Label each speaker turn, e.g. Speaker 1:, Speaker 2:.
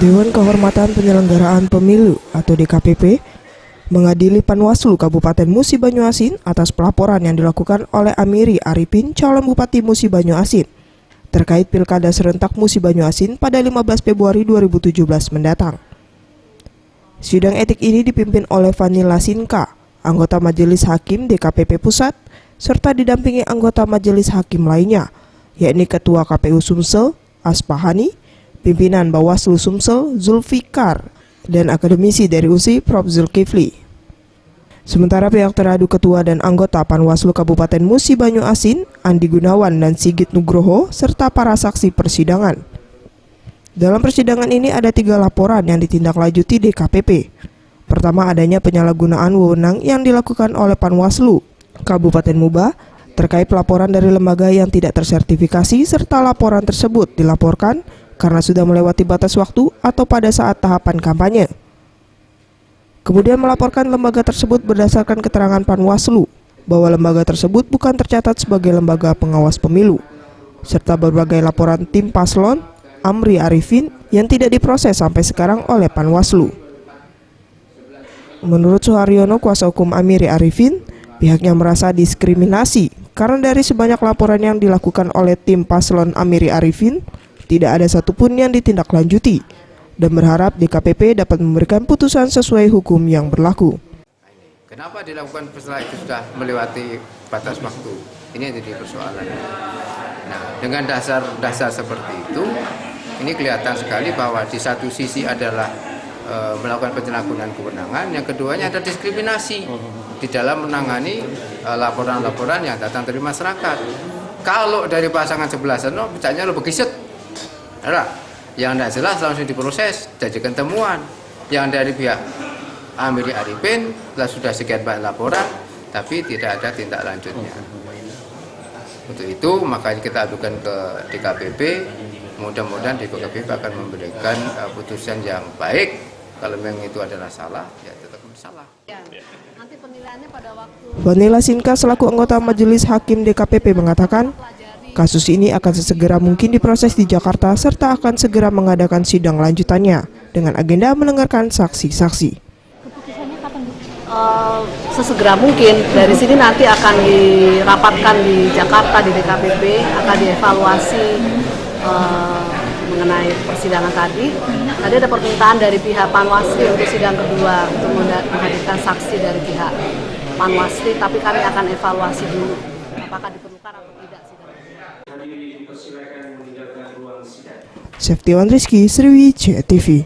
Speaker 1: Dewan Kehormatan Penyelenggaraan Pemilu atau DKPP mengadili Panwaslu Kabupaten Musi Banyu Asin atas pelaporan yang dilakukan oleh Amiri Arifin, calon Bupati Musi Banyu Asin, terkait Pilkada Serentak Musi Banyu Asin pada 15 Februari 2017 mendatang. Sidang etik ini dipimpin oleh Vanila Sinka, anggota Majelis Hakim DKPP Pusat, serta didampingi anggota Majelis Hakim lainnya, yakni Ketua KPU Sumsel, Aspahani, pimpinan Bawaslu Sumsel, Zulfikar, dan akademisi dari USI, Prof. Zulkifli. Sementara pihak teradu ketua dan anggota Panwaslu Kabupaten Musi Banyu Asin, Andi Gunawan dan Sigit Nugroho, serta para saksi persidangan. Dalam persidangan ini ada 3 laporan yang ditindaklanjuti DKPP. Pertama, adanya penyalahgunaan wewenang yang dilakukan oleh Panwaslu Kabupaten Muba terkait pelaporan dari lembaga yang tidak tersertifikasi, serta laporan tersebut dilaporkan karena sudah melewati batas waktu atau pada saat tahapan kampanye. Kemudian melaporkan lembaga tersebut berdasarkan keterangan Panwaslu bahwa lembaga tersebut bukan tercatat sebagai lembaga pengawas pemilu, serta berbagai laporan tim paslon Amri Arifin yang tidak diproses sampai sekarang oleh Panwaslu. Menurut Suharyono, kuasa hukum Amiri Arifin, pihaknya merasa diskriminasi karena dari sebanyak laporan yang dilakukan oleh tim paslon Amiri Arifin, tidak ada satupun yang ditindaklanjuti, dan berharap DKPP dapat memberikan putusan sesuai hukum yang berlaku.
Speaker 2: Kenapa dilakukan setelah itu sudah melewati batas waktu? Ini jadi persoalan. Nah, dengan dasar seperti itu, ini kelihatan sekali bahwa di satu sisi adalah melakukan penyalahgunaan kewenangan, yang keduanya ada diskriminasi di dalam menangani laporan-laporan yang datang dari masyarakat. Kalau dari pasangan sebelah sana, bicaranya lebih giset. Yang tidak jelas langsung diproses, jadikan temuan. Yang dari pihak Amiri Arifin sudah sekian banyak laporan, tapi tidak ada tindak lanjutnya. Untuk itu makanya kita adukan ke DKPP. Mudah-mudahan DKPP akan memberikan putusan yang baik. Kalau memang itu adalah salah, ya tetap salah.
Speaker 3: Nanti penilaiannya pada waktu.
Speaker 1: Vanila Sinka selaku anggota Majelis Hakim DKPP mengatakan, kasus ini akan sesegera mungkin diproses di Jakarta serta akan segera mengadakan sidang lanjutannya dengan agenda mendengarkan saksi-saksi.
Speaker 3: Keputusannya kapan, Bu? Sesegera mungkin. Dari sini nanti akan dirapatkan di Jakarta di DKPP, akan dievaluasi mengenai persidangan tadi. Tadi ada permintaan dari pihak Panwasli untuk sidang kedua untuk menghadirkan saksi dari pihak Panwasli, tapi kami akan evaluasi dulu apakah diperlukan atau tidak sidang kedua.
Speaker 1: Septiwan Rizky, Sriwijaya TV.